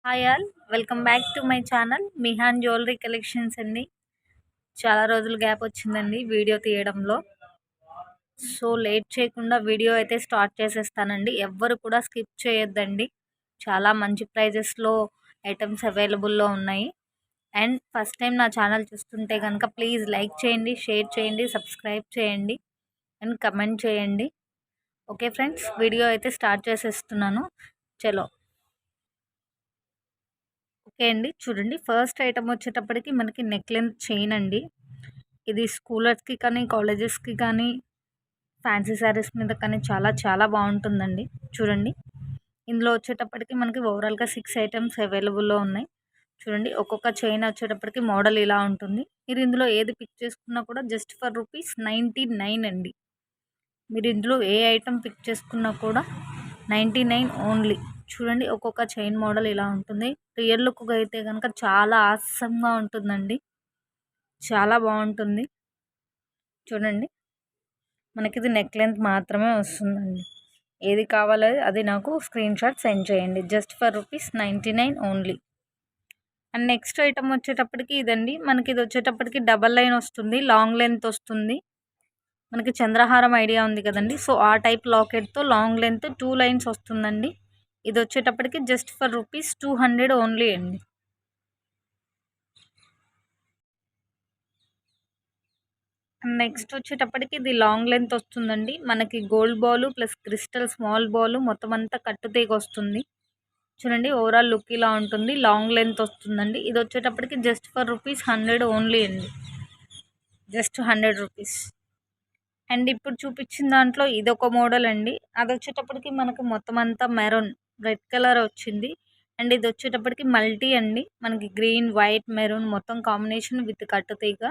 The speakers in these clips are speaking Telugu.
Hi all, welcome back to my channel Mihan jewellery collections అండి. చాలా రోజులు గ్యాప్ వచ్చిందండి వీడియో తీయడంలో. సో లేట్ చేయకుండా వీడియో అయితే స్టార్ట్ చేసేస్తానండి. ఎవ్వరు కూడా స్కిప్ చేయొద్దండి. చాలా మంచి ప్రైజెస్లో ఐటమ్స్ అవైలబుల్లో ఉన్నాయి. అండ్ ఫస్ట్ టైం నా ఛానల్ చూస్తుంటే కనుక ప్లీజ్ లైక్ చేయండి, షేర్ చేయండి, సబ్స్క్రైబ్ చేయండి అండ్ కమెంట్ చేయండి. ఓకే ఫ్రెండ్స్, వీడియో అయితే స్టార్ట్ చేసేస్తున్నాను. చలో. ఓకే అండి, చూడండి ఫస్ట్ ఐటమ్ వచ్చేటప్పటికి మనకి నెక్ లెంత్ చైన్ అండి. ఇది స్కూలర్స్కి కానీ కాలేజెస్కి కానీ ఫ్యాన్సీ శారీస్ మీద కానీ చాలా చాలా బాగుంటుందండి. చూడండి, ఇందులో వచ్చేటప్పటికి మనకి ఓవరాల్గా 6 ఐటమ్స్ అవైలబుల్లో ఉన్నాయి. చూడండి, ఒక్కొక్క చైన్ వచ్చేటప్పటికి మోడల్ ఇలా ఉంటుంది. మీరు ఇందులో ఏది పిక్ చేసుకున్నా కూడా జస్ట్ ఫర్ రూపీస్ 99 అండి. మీరు ఇందులో ఏ ఐటమ్ పిక్ చేసుకున్నా కూడా 99 ఓన్లీ. చూడండి, ఒక్కొక్క చైన్ మోడల్ ఇలా ఉంటుంది. రియల్ లుక్ అయితే కనుక చాలా ఆసంగా ఉంటుందండి, చాలా బాగుంటుంది. చూడండి, మనకి ఇది నెక్ లెంత్ మాత్రమే వస్తుందండి. ఏది కావాలో అది నాకు స్క్రీన్ షాట్ సెండ్ చేయండి. Just for rupees 99 only. And next item వచ్చేటప్పటికి ఇదండి. మనకి ఇది వచ్చేటప్పటికి డబల్ లైన్ వస్తుంది, లాంగ్ లెంత్ వస్తుంది. మనకి చంద్రహారం ఐడియా ఉంది కదండి, సో ఆ టైప్ లాకెట్తో లాంగ్ లెంత్ 2 లైన్స్ వస్తుందండి. ఇది వచ్చేటప్పటికి జస్ట్ ఫర్ రూపీస్ 200 ఓన్లీ అండి. నెక్స్ట్ వచ్చేటప్పటికి ఇది లాంగ్ లెంత్ వస్తుందండి. మనకి gold ball plus crystal small ball మొత్తం అంతా కట్టుతీగ వస్తుంది. చూడండి, ఓవరాల్ లుక్ ఇలా ఉంటుంది. లాంగ్ లెంత్ వస్తుందండి. ఇది వచ్చేటప్పటికి జస్ట్ ఫర్ రూపీస్ 100 ఓన్లీ అండి. Just 100 rupees. అండ్ ఇప్పుడు చూపించిన దాంట్లో ఇదొక మోడల్ అండి. అది వచ్చేటప్పటికి మనకు మొత్తం అంతా మెరూన్ రెడ్ కలర్ వచ్చింది. అండ్ ఇది వచ్చేటప్పటికి మల్టీ అండి. మనకి గ్రీన్ వైట్ మెరూన్ మొత్తం కాంబినేషన్ విత్ కట్టుతీగ.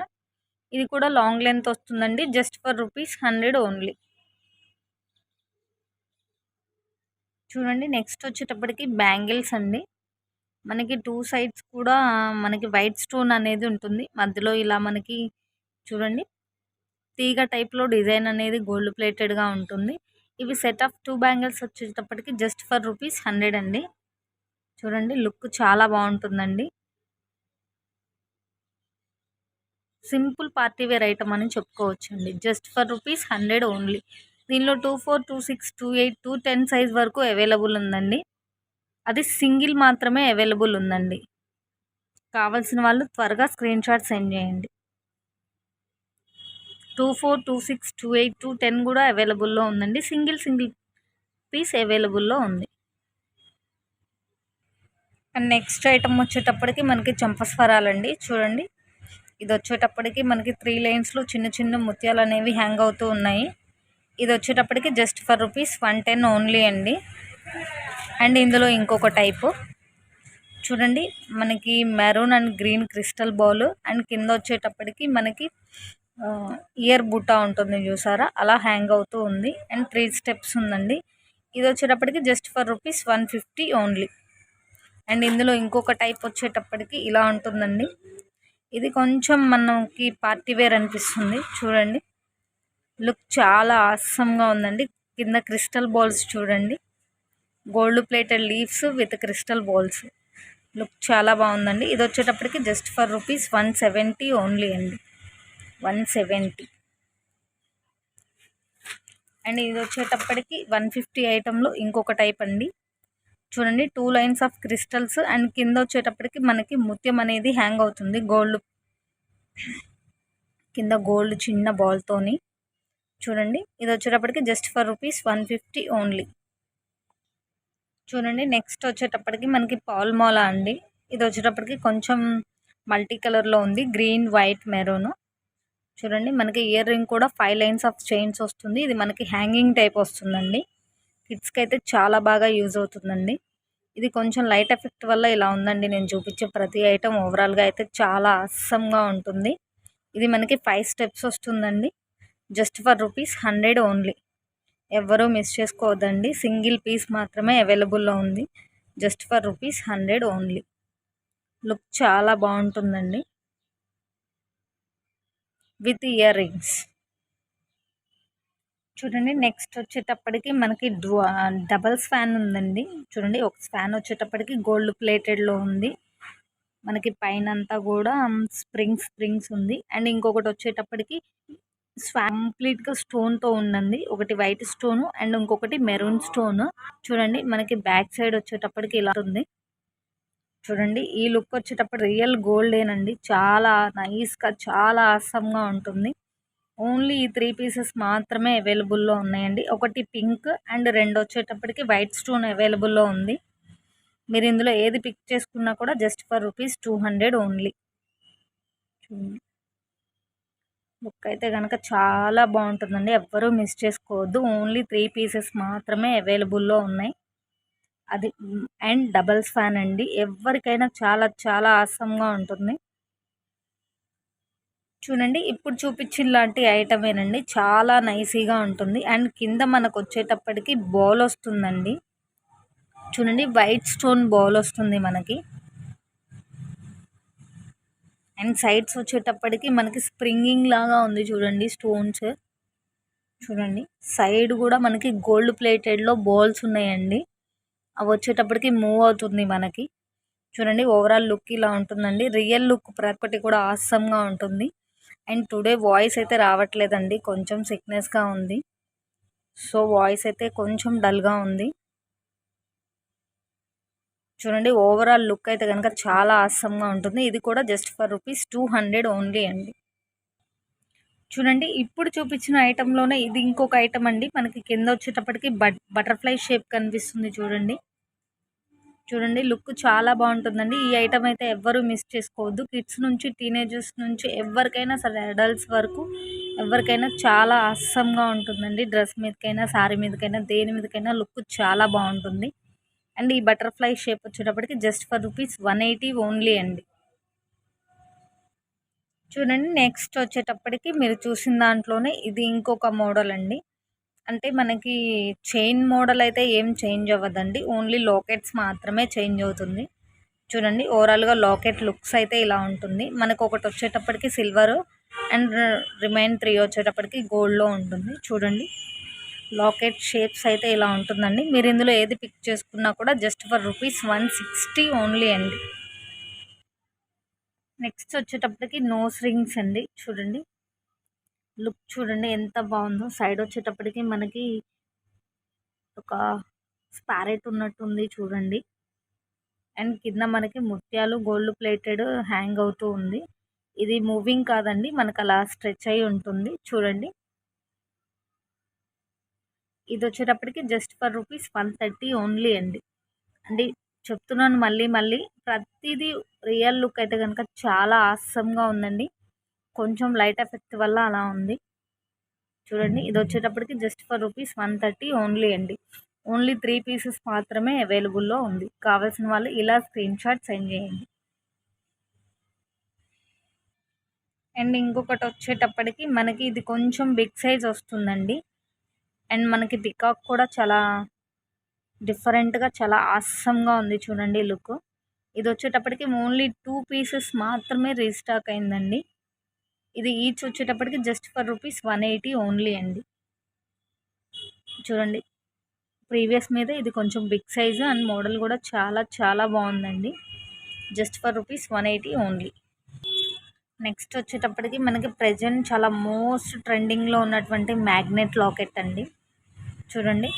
ఇది కూడా లాంగ్ లెంత్ వస్తుందండి. Just for rupees 100 only. చూడండి, నెక్స్ట్ వచ్చేటప్పటికి బ్యాంగిల్స్ అండి. మనకి 2 సైడ్స్ కూడా మనకి వైట్ స్టోన్ అనేది ఉంటుంది. మధ్యలో ఇలా మనకి చూడండి తీగ టైప్లో డిజైన్ అనేది గోల్డ్ ప్లేటెడ్గా ఉంటుంది. ఇవి సెట్ ఆఫ్ 2 బ్యాంగిల్స్ వచ్చేటప్పటికి జస్ట్ ఫర్ రూపీస్ 100 అండి. చూడండి, లుక్ చాలా బాగుంటుందండి. సింపుల్ పార్టీ వేర్ ఐటమ్ అని చెప్పుకోవచ్చండి. Just for rupees 100 only. దీనిలో 24, 26, 28, 210 సైజ్ వరకు అవైలబుల్ ఉందండి. అది సింగిల్ మాత్రమే అవైలబుల్ ఉందండి. కావాల్సిన వాళ్ళు త్వరగా స్క్రీన్ షాట్ సెండ్ చేయండి. 24, 26, 28, 210 కూడా అవైలబుల్లో ఉందండి. సింగిల్ పీస్ అవైలబుల్లో ఉంది. అండ్ నెక్స్ట్ ఐటమ్ వచ్చేటప్పటికి మనకి చంపస్వరాలండి. చూడండి, ఇది వచ్చేటప్పటికి మనకి 3 లైన్స్లో చిన్న చిన్న ముత్యాలు అనేవి హ్యాంగ్ అవుతూ ఉన్నాయి. ఇది వచ్చేటప్పటికి జస్ట్ ఫర్ రూపీస్ 110 ఓన్లీ అండి. అండ్ ఇందులో ఇంకొక టైపు చూడండి, మనకి maroon and green crystal ball and కింద వచ్చేటప్పటికి మనకి ఇయర్ బుట్ట ఉంటుంది చూసారా, అలా హ్యాంగ్ అవుతూ ఉంది. అండ్ 3 స్టెప్స్ ఉందండి. ఇది వచ్చేటప్పటికి just for rupees 150 only. And ఇందులో ఇంకొక టైప్ వచ్చేటప్పటికి ఇలా ఉంటుందండి. ఇది కొంచెం మనకి పార్టీ వేర్ అనిపిస్తుంది. చూడండి, లుక్ చాలా ఆసంగా ఉందండి. కింద క్రిస్టల్ బాల్స్ చూడండి, gold plated leaves with crystal balls. Look చాలా బాగుందండి. ఇది వచ్చేటప్పటికి జస్ట్ ఫర్ రూపీస్ 170 ఓన్లీ అండి. 170. అండ్ ఇది వచ్చేటప్పటికి 150 ఐటెంలో ఇంకొక టైప్ అండి. చూడండి, 2 లైన్స్ ఆఫ్ క్రిస్టల్స్ అండ్ కింద వచ్చేటప్పటికి మనకి ముత్యం అనేది హ్యాంగ్ అవుతుంది గోల్డ్ కింద గోల్డ్ చిన్న బాల్తోని. చూడండి, ఇది వచ్చేటప్పటికి జస్ట్ ఫర్ రూపీస్ 150 ఓన్లీ. చూడండి, నెక్స్ట్ వచ్చేటప్పటికి మనకి పాల్మోలా అండి. ఇది వచ్చేటప్పటికి కొంచెం మల్టీ కలర్లో ఉంది, గ్రీన్ వైట్ మెరూన్. చూడండి, మనకి ఇయర్ రింగ్ కూడా 5 లైన్స్ ఆఫ్ చైన్స్ వస్తుంది. ఇది మనకి హ్యాంగింగ్ టైప్ వస్తుందండి. కిడ్స్కి అయితే చాలా బాగా యూజ్ అవుతుందండి. ఇది కొంచెం లైట్ ఎఫెక్ట్ వల్ల ఇలా ఉందండి. నేను చూపించే ప్రతి ఐటమ్ ఓవరాల్గా అయితే చాలా అస్సంగా ఉంటుంది. ఇది మనకి 5 స్టెప్స్ వస్తుందండి. Just for rupees 100 only. ఎవ్వరూ మిస్ చేసుకోవద్దండి. సింగిల్ పీస్ మాత్రమే అవైలబుల్లో ఉంది. Just for rupees 100 only. Look చాలా బాగుంటుందండి విత్ ఇయర్ రింగ్స్. చూడండి నెక్స్ట్ వచ్చేటప్పటికి మనకి డబల్స్ ఫ్యాన్ ఉందండి. చూడండి ఒక ఫ్యాన్ వచ్చేటప్పటికి గోల్డ్ ప్లేటెడ్లో ఉంది. మనకి పైన అంతా కూడా స్ప్రింగ్స్ ఉంది. అండ్ ఇంకొకటి వచ్చేటప్పటికి కంప్లీట్గా స్టోన్తో ఉందండి. ఒకటి వైట్ స్టోన్ అండ్ ఇంకొకటి మెరూన్ స్టోన్. చూడండి మనకి బ్యాక్ సైడ్ వచ్చేటప్పటికి ఇలా ఉంది. చూడండి ఈ లుక్ వచ్చేటప్పుడు రియల్ గోల్డేనండి. చాలా నైస్గా చాలా ఆసమ్గా ఉంటుంది. ఓన్లీ ఈ 3 పీసెస్ మాత్రమే అవైలబుల్లో ఉన్నాయండి. ఒకటి పింక్ అండ్ 2 వచ్చేటప్పటికి వైట్ స్టోన్ అవైలబుల్లో ఉంది. మీరు ఇందులో ఏది పిక్ చేసుకున్నా కూడా జస్ట్ ఫర్ ₹200 ఓన్లీ. లుక్ అయితే కనుక చాలా బాగుంటుందండి. ఎవ్వరూ మిస్ చేసుకోవద్దు. ఓన్లీ 3 పీసెస్ మాత్రమే అవైలబుల్లో ఉన్నాయి. అది అండ్ డబల్స్ ఫ్యాన్ అండి. ఎవరికైనా చాలా చాలా ఆసమ్గా ఉంటుంది. చూడండి ఇప్పుడు చూపించిన లాంటి ఐటమేనండి. చాలా నైసీగా ఉంటుంది. అండ్ కింద మనకు వచ్చేటప్పటికి బౌల్ వస్తుందండి. చూడండి వైట్ స్టోన్ బౌల్ వస్తుంది మనకి. అండ్ సైడ్స్ వచ్చేటప్పటికి మనకి స్ప్రింగింగ్ లాగా ఉంది చూడండి స్టోన్స్. చూడండి సైడ్ కూడా మనకి గోల్డ్ ప్లేటెడ్లో బౌల్స్ ఉన్నాయండి. అవి వచ్చేటప్పటికి మూవ్ అవుతుంది మనకి. చూడండి ఓవరాల్ లుక్ ఇలా ఉంటుందండి. రియల్ లుక్ ప్రతి కూడా ఆసమ్గా ఉంటుంది. అండ్ టుడే వాయిస్ అయితే రావట్లేదండి. కొంచెం సిక్నెస్గా ఉంది. సో వాయిస్ అయితే కొంచెం డల్గా ఉంది. చూడండి ఓవరాల్ లుక్ అయితే కనుక చాలా ఆసమ్గా ఉంటుంది. ఇది కూడా జస్ట్ ఫర్ ₹200 ఓన్లీ అండి. చూడండి ఇప్పుడు చూపించిన ఐటెంలోనే ఇది ఇంకొక ఐటమ్ అండి. మనకి కింద వచ్చేటప్పటికి బటర్ఫ్లై షేప్ కనిపిస్తుంది చూడండి. చూడండి లుక్ చాలా బాగుంటుందండి. ఈ ఐటమ్ అయితే ఎవ్వరూ మిస్ చేసుకోవద్దు. కిడ్స్ నుంచి టీనేజర్స్ నుంచి ఎవరికైనా సరే అడల్ట్స్ వరకు ఎవరికైనా చాలా ఆసమ్గా ఉంటుందండి. డ్రెస్ మీదకైనా శారీ మీదకైనా దేని మీదకైనా లుక్ చాలా బాగుంటుంది. అండ్ ఈ బటర్ఫ్లై షేప్ వచ్చేటప్పటికి జస్ట్ ఫర్ ₹180 ఓన్లీ అండి. చూడండి నెక్స్ట్ వచ్చేటప్పటికి మీరు చూసిన దాంట్లోనే ఇది ఇంకొక మోడల్ అండి. అంటే మనకి చైన్ మోడల్ అయితే ఏం చేంజ్ అవ్వదండి. ఓన్లీ లాకెట్స్ మాత్రమే చేంజ్ అవుతుంది. చూడండి ఓవరాల్గా లాకెట్ లుక్స్ అయితే ఇలా ఉంటుంది. మనకు ఒకటి వచ్చేటప్పటికి సిల్వర్ అండ్ రిమైన్ 3 వచ్చేటప్పటికి గోల్డ్లో ఉంటుంది. చూడండి లాకెట్ షేప్స్ అయితే ఇలా ఉంటుందండి. మీరు ఇందులో ఏది పిక్ చేసుకున్నా కూడా జస్ట్ ఫర్ ₹160 ఓన్లీ అండి. నెక్స్ట్ వచ్చేటప్పటికి నోస్ రింగ్స్ అండి. చూడండి లుక్ చూడండి ఎంత బాగుందో. సైడ్ వచ్చేటప్పటికి మనకి ఒక స్పారెట్ ఉన్నట్టుంది చూడండి. అండ్ కింద మనకి ముత్యాలు గోల్డ్ ప్లేటెడ్ హ్యాంగ్ అవుతూ ఉంది. ఇది మూవింగ్ కాదండి, మనకు అలా స్ట్రెచ్ అయి ఉంటుంది. చూడండి ఇది వచ్చేటప్పటికి జస్ట్ ఫర్ ₹130 ఓన్లీ అండి. అండి చెప్తున్నాను మళ్ళీ మళ్ళీ ప్రతిదీ రియల్ లుక్ అయితే కనుక చాలా ఆసమ్గా ఉందండి. కొంచెం లైట్ ఎఫెక్ట్ వల్ల అలా ఉంది. చూడండి ఇది వచ్చేటప్పటికి జస్ట్ ఫర్ ₹130 ఓన్లీ అండి. ఓన్లీ 3 పీసెస్ మాత్రమే అవైలబుల్లో ఉంది. కావాల్సిన వాళ్ళు ఇలా స్క్రీన్ షాట్ సెండ్ చేయండి. అండ్ ఇంకొకటి వచ్చేటప్పటికి మనకి ఇది కొంచెం బిగ్ సైజ్ వస్తుందండి. అండ్ మనకి పికాక్ కూడా చాలా డిఫరెంట్గా చాలా ఆసమ్గా ఉంది చూడండి లుక్. ఇది వచ్చేటప్పటికి ఓన్లీ 2 పీసెస్ మాత్రమే రీస్టాక్ అయిందండి. ఇది ఈచ్ వచ్చేటప్పటికి జస్ట్ ఫర్ ₹180 ఓన్లీ అండి. చూడండి ప్రీవియస్ మీద ఇది కొంచెం బిగ్ సైజు అండ్ మోడల్ కూడా చాలా చాలా బాగుందండి. Just for ₹180 only. నెక్స్ట్ వచ్చేటప్పటికి మనకి ప్రజెంట్ చాలా మోస్ట్ ట్రెండింగ్లో ఉన్నటువంటి మ్యాగ్నెట్ లాకెట్ అండి. చూడండి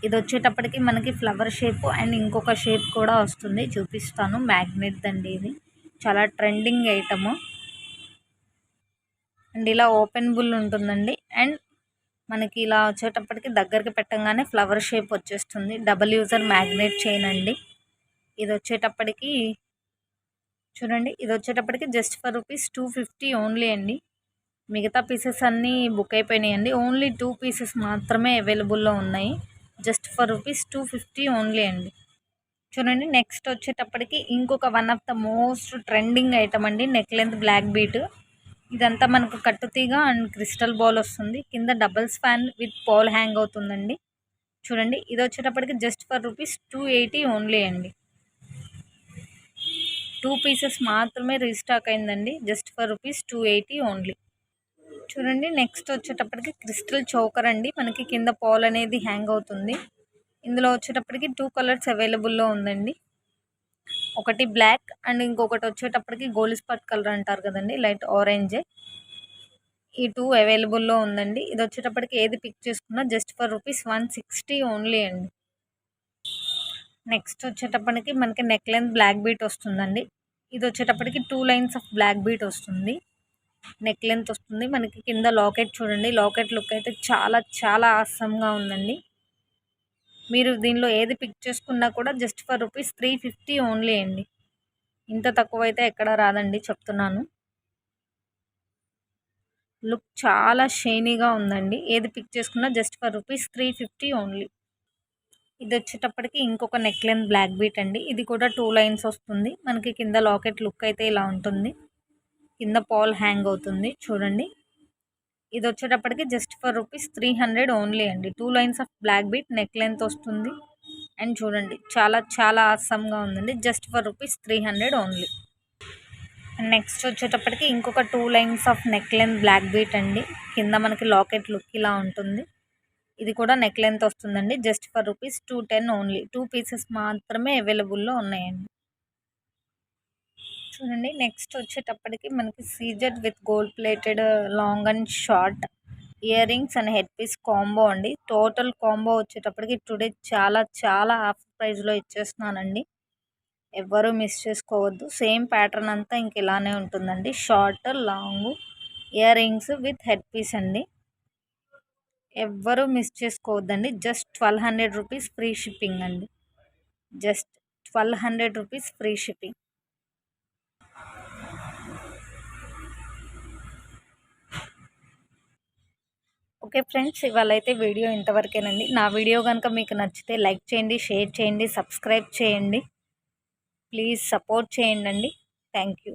ఇది వచ్చేటప్పటికి మనకి ఫ్లవర్ షేప్ అండ్ ఇంకొక షేప్ కూడా వస్తుంది, చూపిస్తాను. మ్యాగ్నెట్ అండి ఇది చాలా ట్రెండింగ్ ఐటము. అండ్ ఇలా ఓపెనబుల్ ఉంటుందండి. అండ్ మనకి ఇలా వచ్చేటప్పటికి దగ్గరికి పెట్టంగానే ఫ్లవర్ షేప్ వచ్చేస్తుంది. డబల్ యూజర్ మ్యాగ్నెట్ చైన్ అండి. ఇది వచ్చేటప్పటికి చూడండి ఇది వచ్చేటప్పటికి జస్ట్ ఫర్ ₹250 ఓన్లీ అండి. మిగతా పీసెస్ అన్నీ బుక్ అయిపోయినాయండి. ఓన్లీ 2 పీసెస్ మాత్రమే అవైలబుల్లో ఉన్నాయి. జస్ట్ ఫర్ ₹250 ఓన్లీ అండి. చూడండి నెక్స్ట్ వచ్చేటప్పటికి ఇంకొక one of the most trending item అండి. Neck length black bead. ఇదంతా మనకు కట్టుతీగ అండ్ క్రిస్టల్ బాల్ వస్తుంది. కింద డబల్స్ ఫ్యాన్ విత్ పాల్ హ్యాంగ్ అవుతుందండి. చూడండి ఇది వచ్చేటప్పటికి జస్ట్ ఫర్ ₹280 ఓన్లీ అండి. 2 పీసెస్ మాత్రమే రీస్టాక్ అయిందండి. Just for ₹280 only. చూడండి నెక్స్ట్ వచ్చేటప్పటికి క్రిస్టల్ చోకర్ అండి. మనకి కింద పాల్ అనేది హ్యాంగ్ అవుతుంది. ఇందులో వచ్చేటప్పటికి 2 కలర్స్ అవైలబుల్లో ఉందండి. ఒకటి బ్లాక్ అండ్ ఇంకొకటి వచ్చేటప్పటికి గోల్డ్ స్పాట్ కలర్ అంటారు కదండి, లైట్ ఆరెంజ్. ఈ 2 అవైలబుల్లో ఉందండి. ఇది వచ్చేటప్పటికి ఏది పిక్ చేసుకున్నా జస్ట్ ఫర్ ₹160 ఓన్లీ అండి. నెక్స్ట్ వచ్చేటప్పటికి మనకి నెక్ లెంత్ బ్లాక్ బీట్ వస్తుందండి. ఇది వచ్చేటప్పటికి 2 లైన్స్ ఆఫ్ బ్లాక్ బీట్ వస్తుంది. నెక్ లెంత్ వస్తుంది. మనకి కింద లాకెట్ చూడండి. లాకెట్ లుక్ అయితే చాలా చాలా ఆసమ్గా ఉందండి. మీరు దీనిలో ఏది పిక్ చేసుకున్నా కూడా జస్ట్ ఫర్ ₹350 ఓన్లీ అండి. ఇంత తక్కువ అయితే ఎక్కడ రాదండి, చెప్తున్నాను. లుక్ చాలా షైనీగా ఉందండి. ఏది పిక్ చేసుకున్నా జస్ట్ ఫర్ ₹350 ఓన్లీ. ఇది వచ్చేటప్పటికి ఇంకొక నెక్ లెంత్ బ్లాక్ బీట్ అండి. ఇది కూడా 2 లైన్స్ వస్తుంది. మనకి కింద లాకెట్ లుక్ అయితే ఇలా ఉంటుంది. కింద పాల్ హ్యాంగ్ అవుతుంది చూడండి. ఇది వచ్చేటప్పటికి జస్ట్ ఫర్ ₹300 ఓన్లీ అండి. 2 lines of black bead neck length వస్తుంది. అండ్ చూడండి చాలా చాలా ఆసమ్గా ఉందండి. Just for ₹300 only. నెక్స్ట్ వచ్చేటప్పటికి ఇంకొక 2 lines of neck length black bead అండి. కింద మనకి లాకెట్ లుక్ ఇలా ఉంటుంది. ఇది కూడా నెక్ లెంత్ వస్తుందండి. Just for ₹210 only. 2 పీసెస్ మాత్రమే అవైలబుల్లో ఉన్నాయండి. చూడండి నెక్స్ట్ వచ్చేటప్పటికి మనకి CZ with gold plated long and short earrings and head piece combo అండి. టోటల్ కాంబో వచ్చేటప్పటికి టుడే చాలా చాలా ఆఫర్ ప్రైస్లో ఇచ్చేస్తున్నానండి. ఎవ్వరూ మిస్ చేసుకోవద్దు. సేమ్ ప్యాటర్న్ అంతా ఇంక ఇలానే ఉంటుందండి. Short long earrings with head piece అండి. ఎవ్వరూ మిస్ చేసుకోవద్దండి. జస్ట్ ₹1200 ఫ్రీ షిప్పింగ్ అండి. Just ₹1200 free shipping. Okay friends, ఇవాళ అయితే వీడియో ఇంతవరకేనండి. నా వీడియో కనుక మీకు నచ్చితే లైక్ చేయండి, షేర్ చేయండి, సబ్స్క్రైబ్ చేయండి. ప్లీజ్ సపోర్ట్ చేయండి. Thank you.